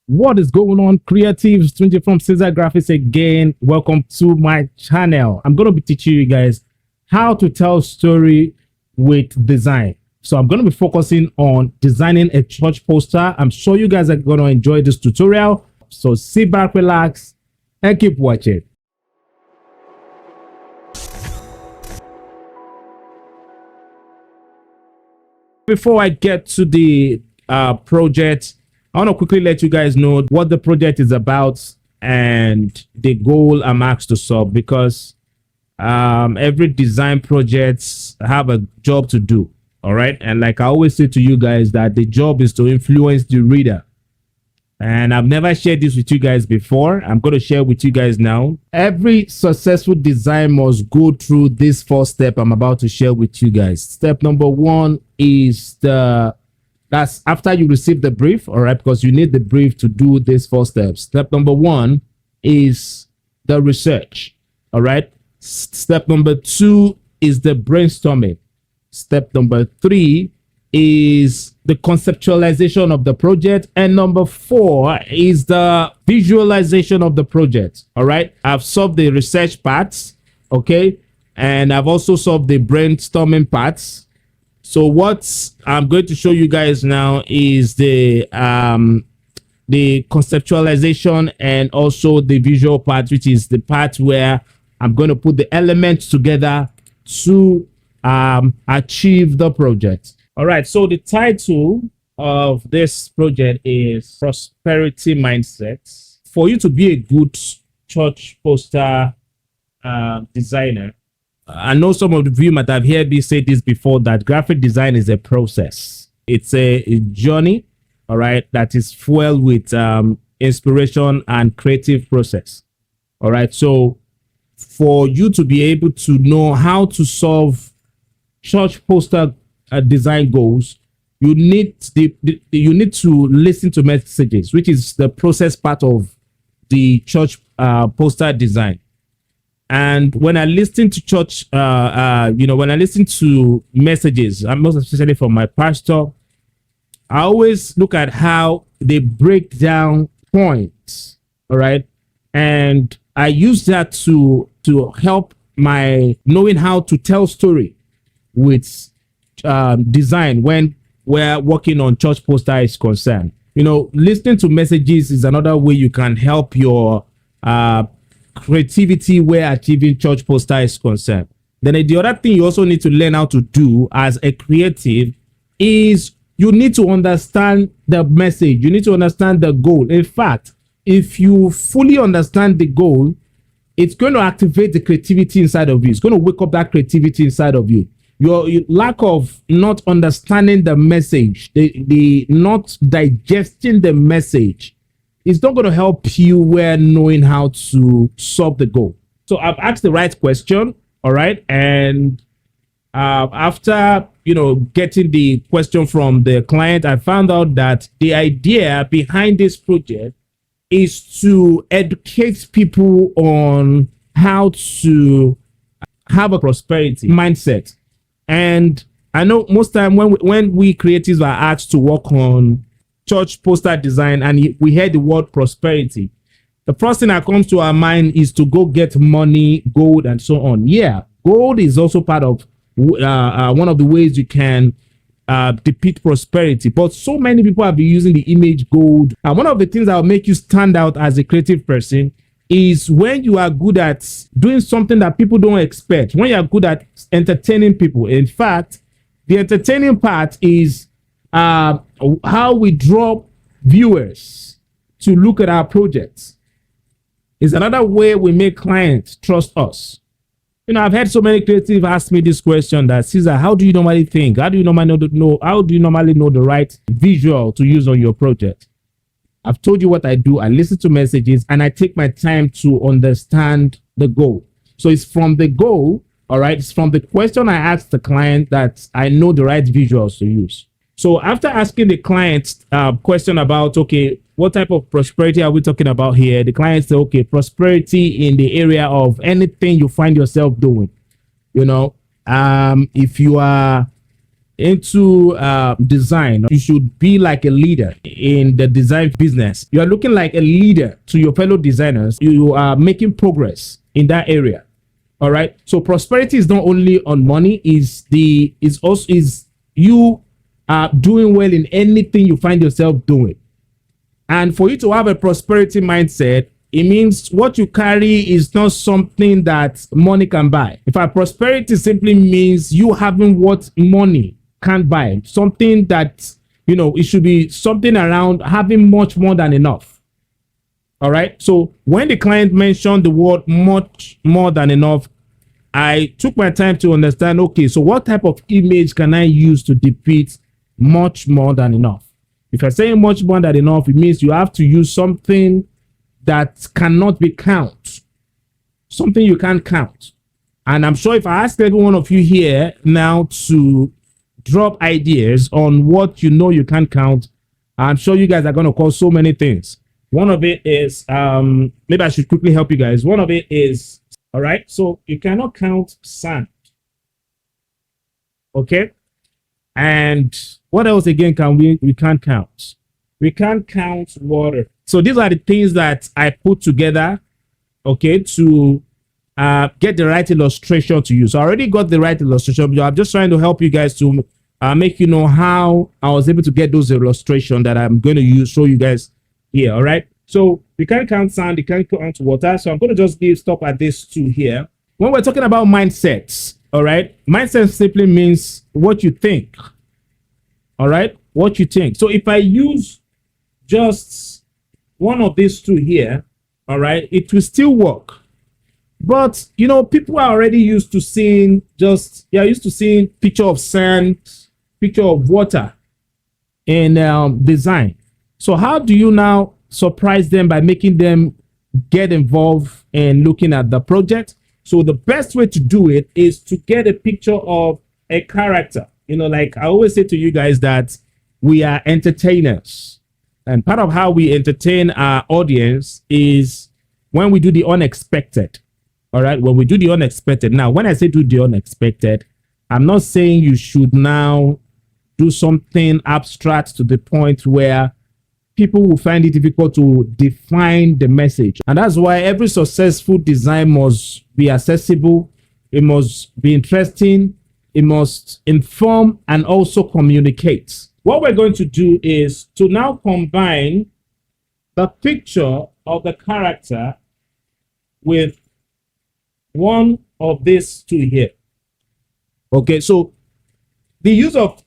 What is going on, creatives? 20 from Ceasar Graphix again. Welcome to my channel. I'm going to be teaching you guys how to tell story with design. So I'm going to be focusing on designing a church poster. I'm sure you guys are going to enjoy this tutorial. So sit back, relax, and keep watching. Before I get to the project, I want to quickly let you guys know what the project is about and the goal I'm asked to solve, because every design projects have a job to do. All right. And like I always say to you guys, that the job is to influence the reader. And I've never shared this with you guys before. I'm going to share with you guys now. Every successful design must go through this first step I'm about to share with you guys. Step number one is that's after you receive the brief, all right, because you need the brief to do this first step. Step number one is the research, all right. Step number two is the brainstorming. Step number three is the conceptualization of the project, and number four is the visualization of the project. All right, I've solved the research parts, okay, and I've also solved the brainstorming parts. So what I'm going to show you guys now is the conceptualization and also the visual part, which is the part where I'm going to put the elements together to achieve the project. All right, so the title of this project is Prosperity Mindset. For you to be a good church poster designer, I know some of you might have heard me say this before, that graphic design is a process. It's a journey, all right, that is fueled with inspiration and creative process. All right, so for you to be able to know how to solve church poster design goals, you need to listen to messages, which is the process part of the church poster design. And when I listen to church, when I listen to messages, most especially from my pastor, I always look at how they break down points. All right, and I use that to help my knowing how to tell story with design when we're working on church poster is concerned. Listening to messages is another way you can help your creativity where achieving church poster is concerned. Then the other thing you also need to learn how to do as a creative is you need to understand the message. You need to understand the goal. In fact, if you fully understand the goal, it's going to activate the creativity inside of you. It's going to wake up that creativity inside of you. Your lack of not understanding the message, the not digesting the message, is not going to help you where knowing how to solve the goal. So I've asked the right question, all right, and after getting the question from the client, I found out that the idea behind this project is to educate people on how to have a prosperity mindset. And I know most time when we creatives are asked to work on church poster design and we hear the word prosperity, the first thing that comes to our mind is to go get money, gold, and so on. Yeah, gold is also part of one of the ways you can depict prosperity. But so many people have been using the image gold. And one of the things that will make you stand out as a creative person is when you are good at doing something that people don't expect, when you are good at entertaining people. In fact, the entertaining part is how we draw viewers to look at our projects. Is another way we make clients trust us. I've had so many creatives ask me this question, that Ceasar, how do you normally think? How do you normally know the right visual to use on your project? I've told you what I do. I listen to messages and I take my time to understand the goal. So it's from the goal, all right, it's from the question I ask the client that I know the right visuals to use. So after asking the client question about, okay, what type of prosperity are we talking about here? The client said, okay, prosperity in the area of anything you find yourself doing. If you are into design, you should be like a leader in the design business. You are looking like a leader to your fellow designers. You are making progress in that area. All right. So prosperity is not only on money, is you doing well in anything you find yourself doing. And for you to have a prosperity mindset, it means what you carry is not something that money can buy. In fact, prosperity simply means you having what money can't buy. Something that, it should be something around having much more than enough. All right. So when the client mentioned the word much more than enough, I took my time to understand, okay, so what type of image can I use to depict much more than enough? If you're saying much more than enough, it means you have to use something that cannot be counted, something you can't count. And I'm sure if I ask every one of you here now to drop ideas on what you can't count, I'm sure you guys are going to call so many things. One of it is, maybe I should quickly help you guys. One of it is, all right, so you cannot count sand. Okay. And what else again we can't count? We can't count water. So these are the things that I put together, okay, to get the right illustration to use. So I already got the right illustration, but I'm just trying to help you guys to make you know how I was able to get those illustrations that I'm going to show you guys here. All right. So you can't count sand, you can't count water. So I'm going to just stop at this two here. When we're talking about mindsets, all right, mindset simply means what you think. All right, what you think. So if I use just one of these two here, all right, it will still work. But people are already used to seeing picture of sand, picture of water in design. So how do you now surprise them by making them get involved in looking at the project? So the best way to do it is to get a picture of a character. Like I always say to you guys that we are entertainers. And part of how we entertain our audience is when we do the unexpected. All right. When we do the unexpected. Now, when I say do the unexpected, I'm not saying you should now do something abstract to the point where people will find it difficult to define the message. And that's why every successful design must be accessible. It must be interesting. It must inform and also communicate. What we're going to do is to now combine the picture of the character with one of these two here. Okay, so the use of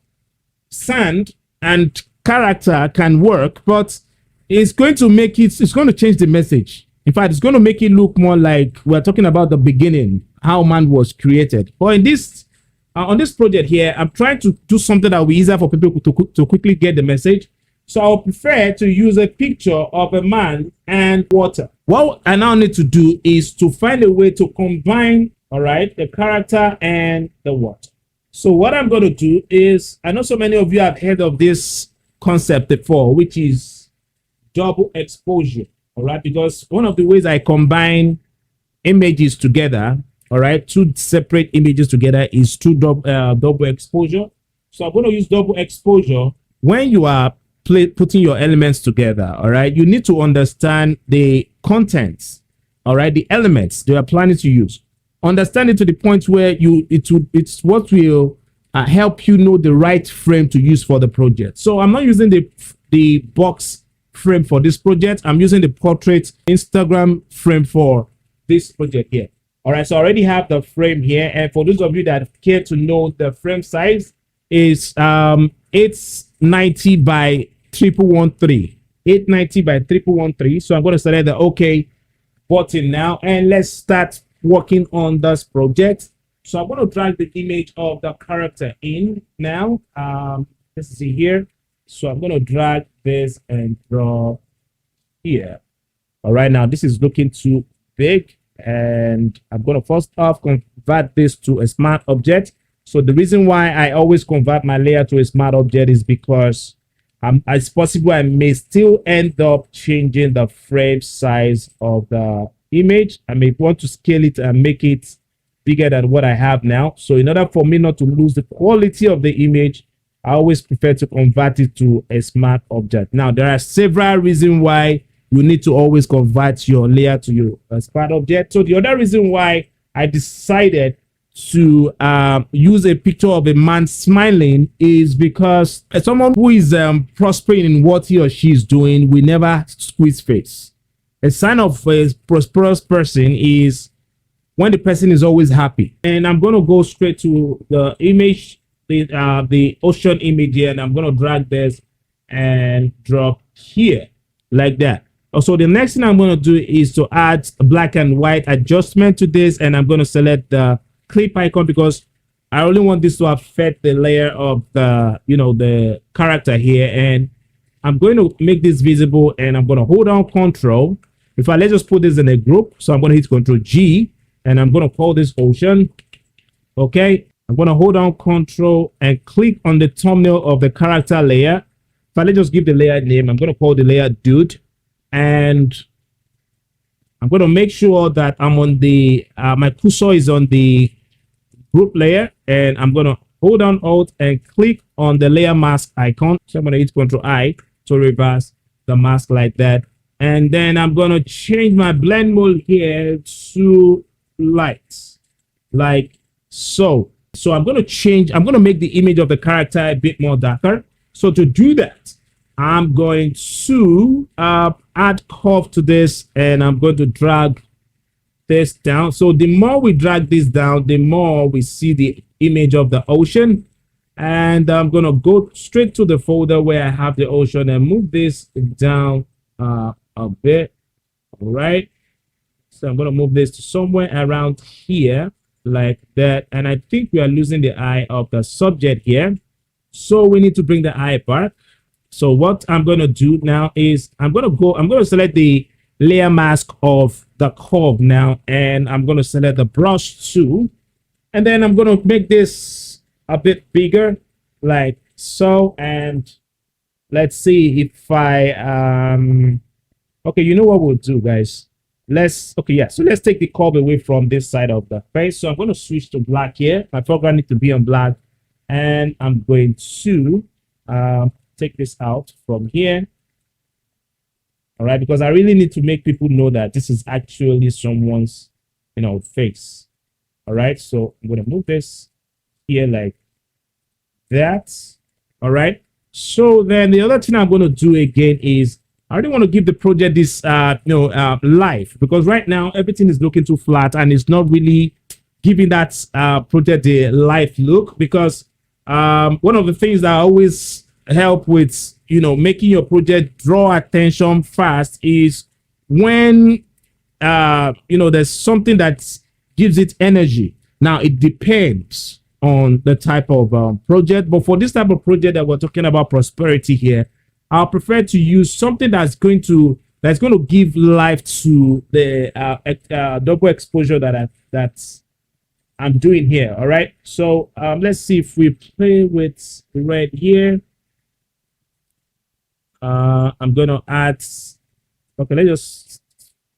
sand and character can work, but it's going to change the message. In fact, it's going to make it look more like we're talking about the beginning, how man was created. But in this on this project here, I'm trying to do something that will be easier for people to quickly get the message. So I'll prefer to use a picture of a man and water. What I now need to do is to find a way to combine, all right, the character and the water. So what I'm going to do is, I know so many of you have heard of this concept before, which is double exposure, all right, because one of the ways I combine images together, all right, two separate images together is double exposure. So I'm going to use double exposure. When you are putting your elements together, all right, you need to understand the contents, all right, the elements they are planning to use. Understand it to the point where it's what will help you know the right frame to use for the project. So I'm not using the box frame for this project. I'm using the portrait Instagram frame for this project here. All right, so I already have the frame here. And for those of you that care to know, the frame size is 890 by 3113. 890 by 3113. So I'm going to select the OK button now. And let's start working on this project. So I'm going to drag the image of the character in now. Let's see here. So I'm going to drag this and draw here. All right, now this is looking too big. And I'm going to first off convert this to a smart object. So the reason why I always convert my layer to a smart object is because it's possible I may still end up changing the frame size of the image. I may want to scale it and make it bigger than what I have now. So in order for me not to lose the quality of the image, I always prefer to convert it to a smart object. Now, there are several reasons why you need to always convert your layer to your smart object. So the other reason why I decided to use a picture of a man smiling is because as someone who is prospering in what he or she is doing, we never squeeze face. A sign of a prosperous person is when the person is always happy. And I'm going to go straight to the image, the ocean image here, and I'm going to drag this and drop here like that. Also, the next thing I'm going to do is to add a black and white adjustment to this, and I'm going to select the clip icon because I only want this to affect the layer of the, the character here. And I'm going to make this visible, and I'm going to hold down Control. Let's just put this in a group. So I'm going to hit Control G, and I'm going to call this ocean. Okay. I'm going to hold down Control and click on the thumbnail of the character layer. Let's just give the layer name. I'm going to call the layer Dude. And I'm going to make sure that I'm on the, my cursor is on the group layer, and I'm going to hold down Alt and click on the layer mask icon. So I'm going to hit Control I to reverse the mask like that. And then I'm going to change my blend mode here to light, like so. So I'm going to make the image of the character a bit more darker. So to do that, I'm going to add curve to this, and I'm going to drag this down. So the more we drag this down, the more we see the image of the ocean. And I'm going to go straight to the folder where I have the ocean and move this down a bit. All right. So I'm going to move this to somewhere around here like that. And I think we are losing the eye of the subject here. So we need to bring the eye back. So what I'm going to do now is I'm going to select the layer mask of the curve now, and I'm going to select the brush tool, and then I'm going to make this a bit bigger like so. And let's see if I okay, you know what we'll do, guys. So let's take the curve away from this side of the face. So I'm going to switch to black here. My foreground needs to be on black, and I'm going to take this out from here. All right, because I really need to make people know that this is actually someone's, face. All right, so I'm going to move this here like that. All right, so then the other thing I'm going to do again is I really want to give the project this, life, because right now everything is looking too flat and it's not really giving that project a life look. Because one of the things that I always help with making your project draw attention fast is when there's something that gives it energy. Now it depends on the type of project, but for this type of project that we're talking about, prosperity here, I'll prefer to use something that's going to give life to the double exposure that I'm doing here. All right, so let's see if we play with red here. I'm going to add, okay, let's just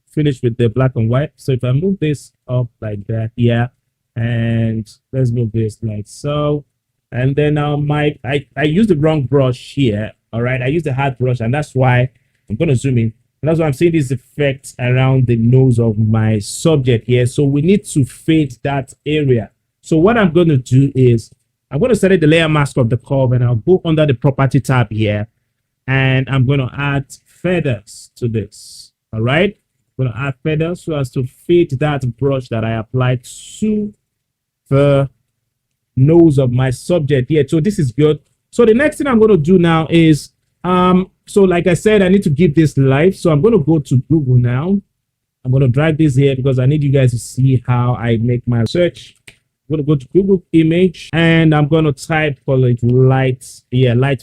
finish with the black and white. So if I move this up like that, yeah, and let's move this like so. And then I used the wrong brush here. All right, I used the hard brush, and that's why I'm going to zoom in. And that's why I'm seeing these effects around the nose of my subject here. So we need to fade that area. So what I'm going to do is I'm going to select the layer mask of the curve, and I'll go under the property tab here. And I'm going to add feathers to this. All right. I'm going to add feathers so as to fit that brush that I applied to the nose of my subject here. So this is good. So the next thing I'm going to do now is, so like I said, I need to give this life. So I'm going to go to Google now. I'm going to drag this here because I need you guys to see how I make my search. I'm going to go to Google image, and I'm going to type for like light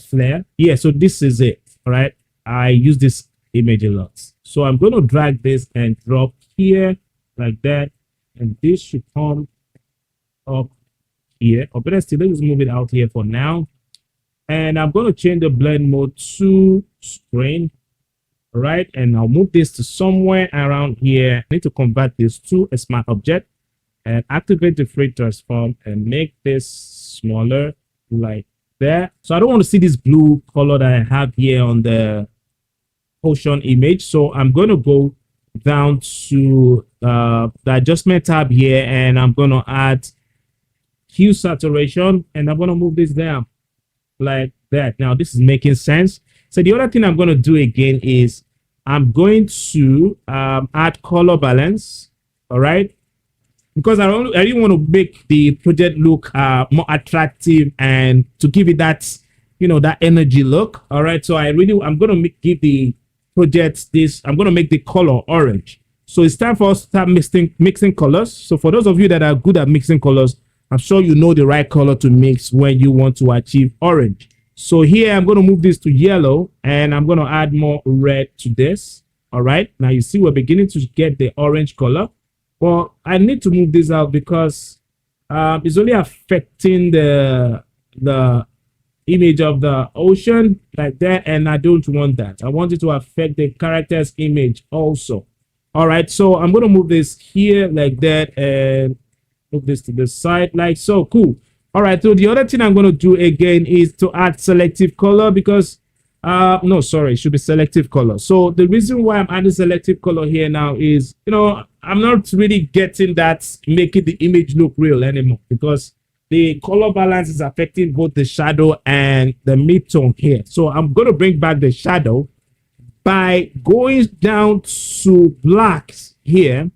flare. Yeah, so this is it. All right, I use this image a lot. So I'm going to drag this and drop here like that, and this should come up here. Or better still, let's move it out here for now. And I'm going to change the blend mode to screen. All right, and I'll move this to somewhere around here. I need to convert this to a smart object and activate the free transform and make this smaller like there. So I don't want to see this blue color that I have here on the ocean image. So I'm going to go down to the adjustment tab here, and I'm going to add hue saturation, and I'm going to move this down like that. Now this is making sense. So the other thing I'm going to do again is I'm going to add color balance. All right, because I really want to make the project look more attractive and to give it that, you know, that energy look. All right, so I'm going to give the project this, I'm going to make the color orange. So it's time for us to start mixing colors. So for those of you that are good at mixing colors, I'm sure you know the right color to mix when you want to achieve orange. So here I'm going to move this to yellow, and I'm going to add more red to this. All right, now you see we're beginning to get the orange color. Well, I need to move this out because it's only affecting the image of the ocean like that, and I don't want that. I want it to affect the character's image also. All right, so I'm going to move this here like that and move this to the side like so. Cool. All right, so the other thing I'm going to do again is to add selective color, because no, sorry, it should be selective color. So the reason why I'm adding selective color here now is, you know, I'm not really getting that making the image look real anymore, because the color balance is affecting both the shadow and the midtone here. So I'm going to bring back the shadow by going down to blacks here,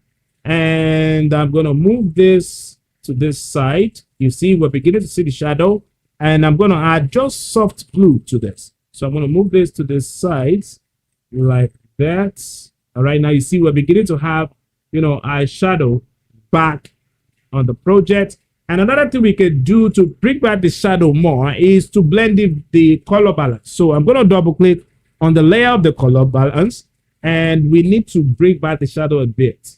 and I'm going to move this to this side. You see, we're beginning to see the shadow, and I'm going to add just soft blue to this. So I'm going to move this to the sides like that. All right, now you see we're beginning to have, you know, our shadow back on the project. And another thing we can do to bring back the shadow more is to blend the color balance. So I'm going to double click on the layer of the color balance, and we need to bring back the shadow a bit.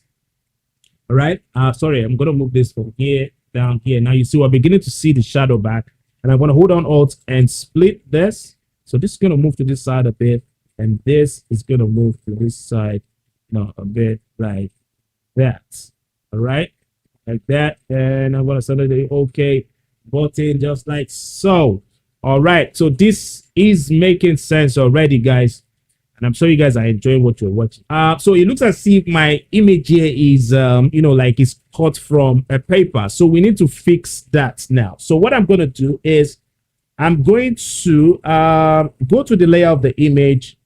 All right, sorry, I'm going to move this from here down here. Now you see we're beginning to see the shadow back, and I'm going to hold on Alt and split this. So this is going to move to this side a bit, and this is going to move to this side, you know, a bit like that. All right, like that. And I'm going to select the OK button just like so. All right, so this is making sense already, guys, and I'm sure you guys are enjoying what you're watching. So it looks as if my image here is you know, like it's cut from a paper. So we need to fix that now. So what I'm going to do is I'm going to go to the layer of the image,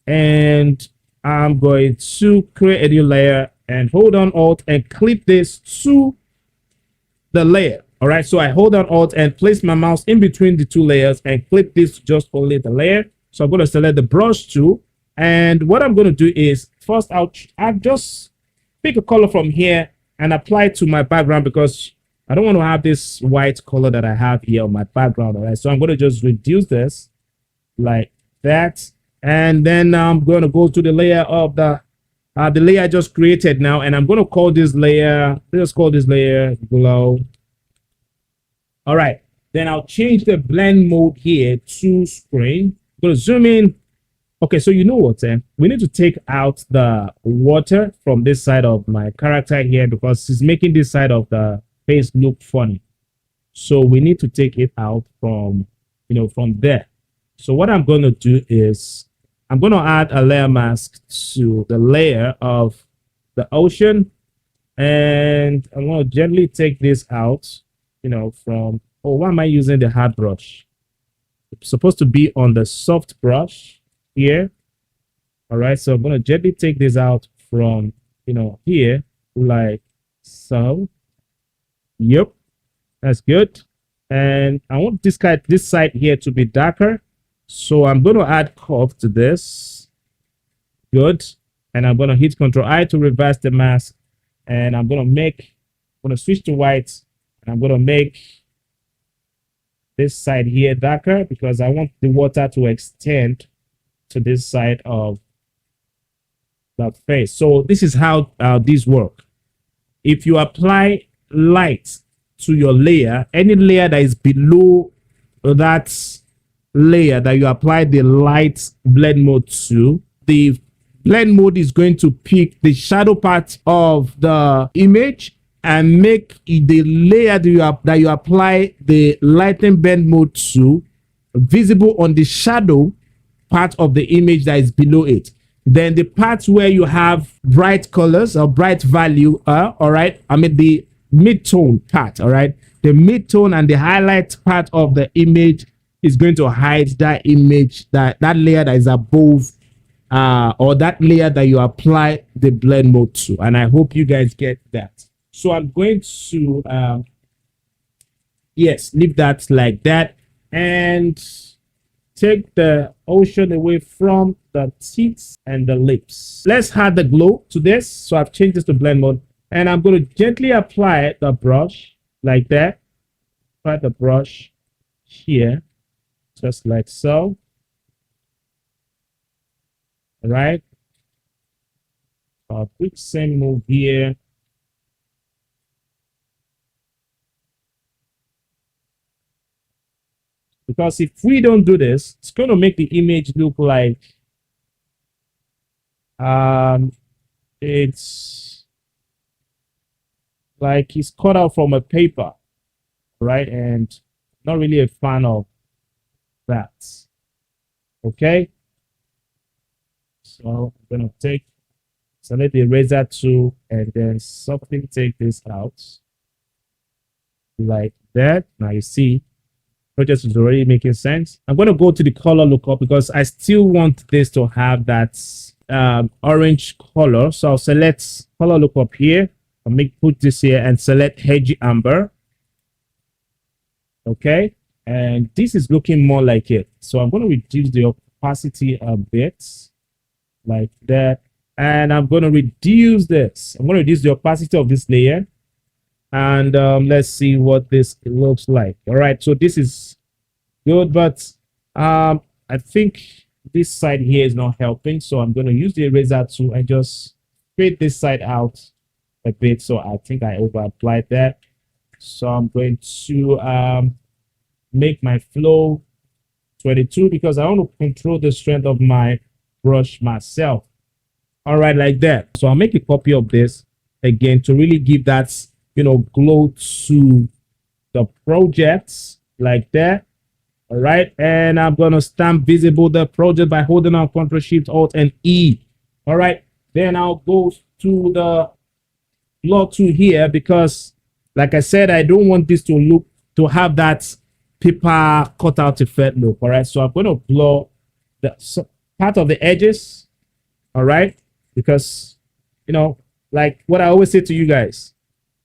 and I'm going to create a new layer and hold on Alt and clip this to the layer. All right, so I hold on Alt and place my mouse in between the two layers and clip this to just only the layer. So I'm going to select the brush tool, and what I'm going to do is first I'll just pick a color from here and apply it to my background, because I don't want to have this white color that I have here on my background. All right, so I'm going to just reduce this like that, and then I'm going to go to the layer of the layer I just created now, and I'm going to call this layer, let's call this layer glow. All right, then I'll change the blend mode here to screen. I'm going to zoom in. Okay, so you know what, we need to take out the water from this side of my character here, because it's making this side of the face look funny. So we need to take it out from, you know, from there. So what I'm going to do is I'm going to add a layer mask to the layer of the ocean, and I'm going to gently take this out, you know, from, oh, why am I using the hard brush? It's supposed to be on the soft brush here. All right, so I'm going to gently take this out from, you know, here like so. Yep, that's good. And I want this side here to be darker, so I'm going to add curve to this. Good. And I'm going to hit Ctrl I to reverse the mask, and I'm going to switch to white, and I'm going to make this side here darker, because I want the water to extend to this side of the face. So this is how these work. If you apply light to your layer, any layer that is below that layer that you apply the light blend mode to, the blend mode is going to pick the shadow part of the image and make the layer that you apply the lighten blend mode to visible on the shadow part of the image that is below it. Then the parts where you have bright colors or bright value, all right, I mean the mid-tone part, all right, the mid-tone and the highlight part of the image is going to hide that image, that layer that is above, or that layer that you apply the blend mode to. And I hope you guys get that. So I'm going to yes, leave that like that and take the ocean away from the teeth and the lips. Let's add the glow to this. So I've changed this to blend mode, and I'm going to gently apply the brush like that. Apply the brush here, just like so. All right. A quick same move here. Because if we don't do this, it's going to make the image look like it's like it's cut out from a paper, right? And not really a fan of that. Okay. So I'm going to select the eraser tool and then softly take this out like that. Now you see project is already making sense. I'm going to go to the color lookup because I still want this to have that orange color. So I'll select color lookup here. I'll put this here and select hedgy amber. Okay, and this is looking more like it. So I'm going to reduce the opacity a bit like that, and I'm going to reduce this. I'm going to reduce the opacity of this layer. And let's see what this looks like. All right, so this is good, but I think this side here is not helping, so I'm going to use the eraser tool and just fade this side out a bit. So I think I over applied that, so I'm going to make my flow 22 because I want to control the strength of my brush myself. All right, like that. So I'll make a copy of this again to really give that, you know, glow to the projects like that. All right, and I'm gonna stamp visible the project by holding on Ctrl Shift Alt and E. All right, then I'll go to the blur tool here because, like I said, I don't want this to have that paper cutout effect look. All right, so I'm gonna blur the part of the edges. All right, because, you know, like what I always say to you guys,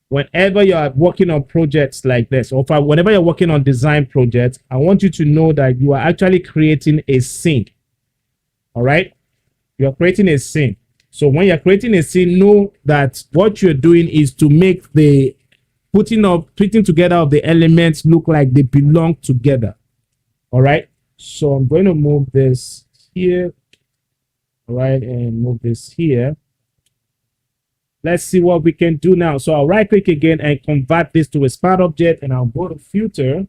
whenever you are working on projects like this, or whenever you're working on design projects, I want you to know that you are actually creating a scene. All right, you're creating a scene. So when you're creating a scene, know that what you're doing is to make the putting together of the elements look like they belong together. All right, so I'm going to move this here. All right, and move this here. Let's see what we can do now. So I'll right click again and convert this to a sparse object, and I'll go to filter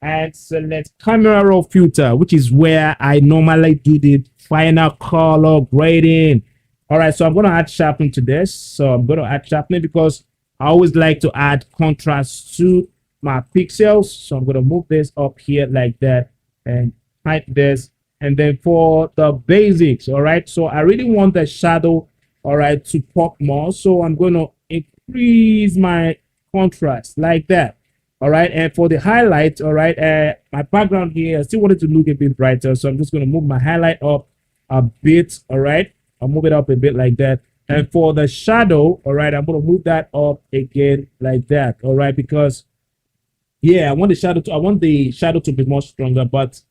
and select camera raw filter, which is where I normally do the final color grading. All right, so I'm going to add sharpening to this. So I'm going to add sharpening because I always like to add contrast to my pixels. So I'm going to move this up here like that and hide this. And then for the basics, all right, so I really want the shadow, all right, to pop more. So I'm going to increase my contrast like that. All right, and for the highlight, all right, my background here, I still wanted to look a bit brighter. So I'm just going to move my highlight up a bit. All right, I'll move it up a bit like that. And for the shadow, all right, I'm going to move that up again like that. All right, because yeah, I want the shadow to be more stronger, but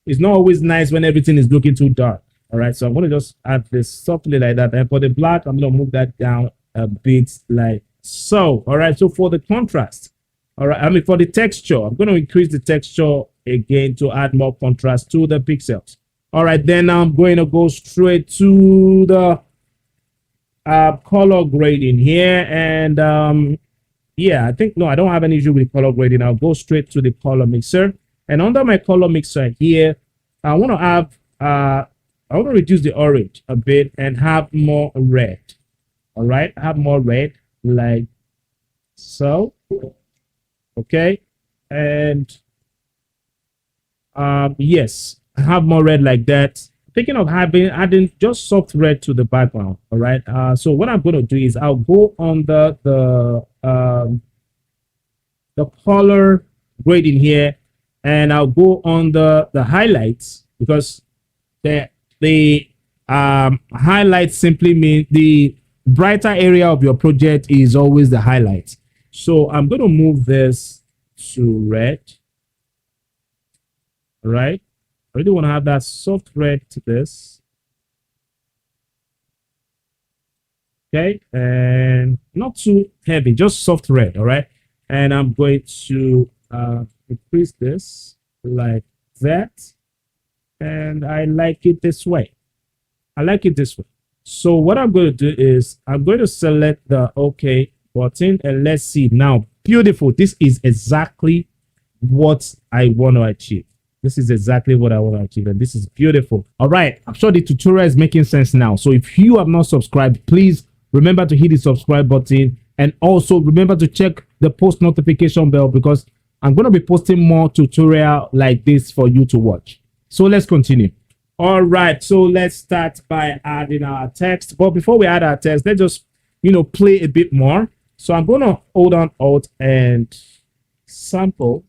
it's not always nice when everything is looking too dark. All right, so I'm going to just add this softly like that. And for the black, I'm going to move that down a bit like so. All right, so for the contrast, all right, I mean, for the texture, I'm going to increase the texture again to add more contrast to the pixels. All right, then I'm going to go straight to the color grading here. And yeah, I think, no, I don't have any issue with color grading. I'll go straight to the color mixer. And under my color mixer here, I want to have, I want to reduce the orange a bit and have more red. All right, have more red like so. Okay, and Yes, I have more red like that. Thinking of adding just soft red to the background. All right. So what I'm going to do is I'll go on the color grading here, and I'll go on the highlights, because the highlights simply mean the brighter area of your project is always the highlight. So I'm going to move this to red. All right. I really want to have that soft red to this. Okay. And not too heavy, just soft red. All right. And I'm going to increase this like that. And I like it this way. I like it this way. So what I'm going to do is I'm going to select the OK button, and let's see now. Beautiful. This is exactly what I want to achieve. This is exactly what I want to achieve, and this is beautiful. All right. I'm sure the tutorial is making sense now. So if you have not subscribed, please remember to hit the subscribe button, and also remember to check the post notification bell, because I'm going to be posting more tutorial like this for you to watch. So let's continue. All right, so let's start by adding our text. But before we add our text, let's just, play a bit more. So I'm going to hold on Alt and sample.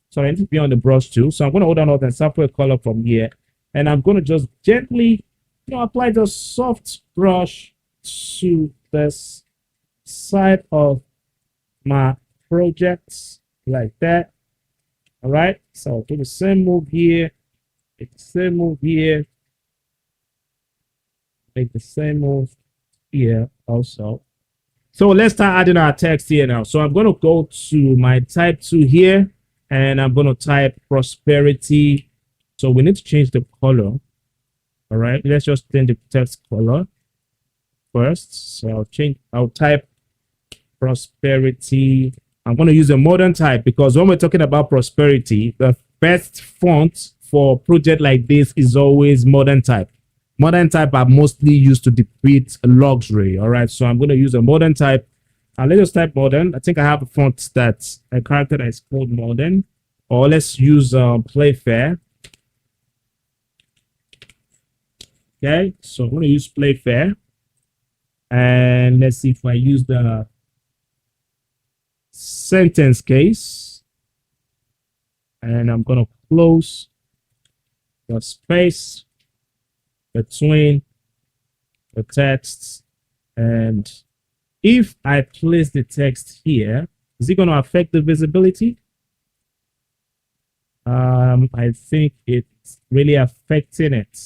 So I need to be on the brush too. So I'm going to hold on Alt and sample a color from here. And I'm going to just gently, apply the soft brush to this side of my projects like that. All right, so I'll do the same move here. Make the same move here. Make the same move here also. So let's start adding our text here now. So I'm going to go to my type 2 here, and I'm going to type prosperity. So we need to change the color. All right, let's just change the text color first. So I'll type prosperity. I'm going to use a modern type, because when we're talking about prosperity, the best font for a project like this is always modern type. Modern type are mostly used to depict luxury. All right, so I'm going to use a modern type. Let's just type modern. I think I have a font that's a character that is called modern. Or let's use Playfair. Okay, so I'm going to use Playfair. And let's see if I use the sentence case. And I'm going to close the space between the texts. And if I place the text here, is it going to affect the visibility? I think it's really affecting it.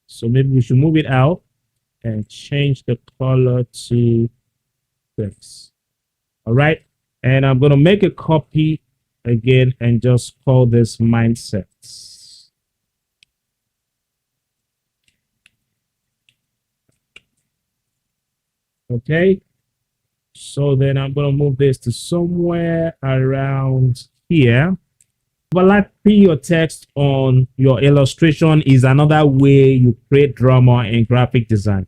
So maybe we should move it out and change the color to this. All right. And I'm going to make a copy again and just call this mindsets. Okay, so then I'm going to move this to somewhere around here. Overlapping your text on your illustration is another way you create drama in graphic design.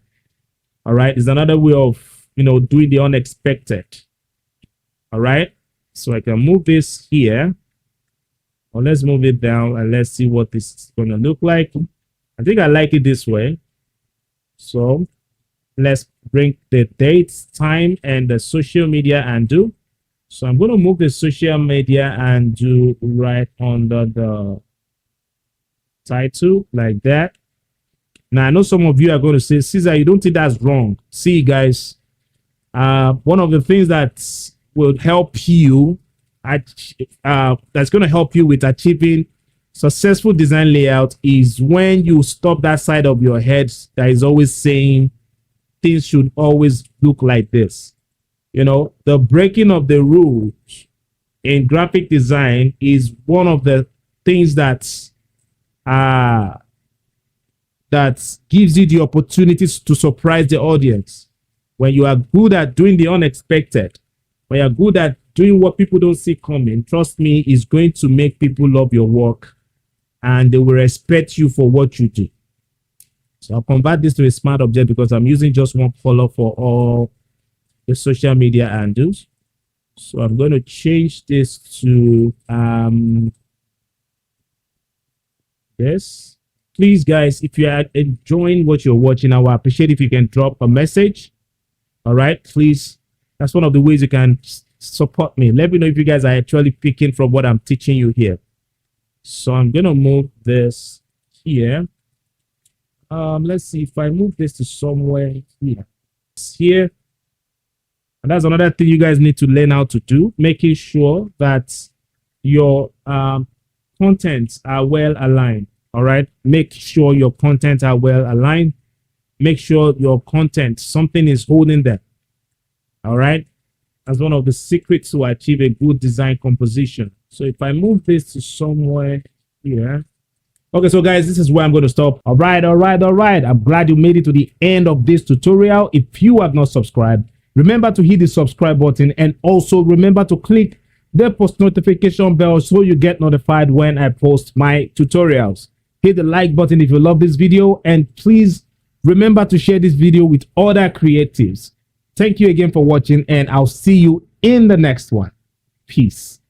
All right, it's another way of, doing the unexpected. All right, so I can move this here, or let's move it down and let's see what this is going to look like. I think I like it this way. So let's bring the dates, time, and the social media undo. So I'm going to move the social media undo right under the title like that. Now I know some of you are going to say, Caesar, you don't think that's wrong. See, guys, one of the things that will help you, that's going to help you with achieving successful design layout, is when you stop that side of your head that is always saying things should always look like this. The breaking of the rules in graphic design is one of the things that gives you the opportunities to surprise the audience. When you are good at doing the unexpected, when you're good at doing what people don't see coming, trust me, is going to make people love your work, and they will respect you for what you do. So I'll convert this to a smart object because I'm using just one color for all the social media handles. So I'm going to change this to this. Please, guys, if you are enjoying what you're watching, I would appreciate if you can drop a message. All right, please. That's one of the ways you can support me. Let me know if you guys are actually picking from what I'm teaching you here. So I'm going to move this here. Let's see if I move this to somewhere here. It's here. And that's another thing you guys need to learn how to do, making sure that your contents are well aligned. All right. Make sure your contents are well aligned. Make sure your content, something is holding them. All right. That's one of the secrets to achieve a good design composition. So if I move this to somewhere here. Okay, so guys, this is where I'm going to stop. All right. I'm glad you made it to the end of this tutorial. If you have not subscribed, remember to hit the subscribe button, and also remember to click the post notification bell so you get notified when I post my tutorials. Hit the like button if you love this video, and please remember to share this video with other creatives. Thank you again for watching, and I'll see you in the next one. Peace.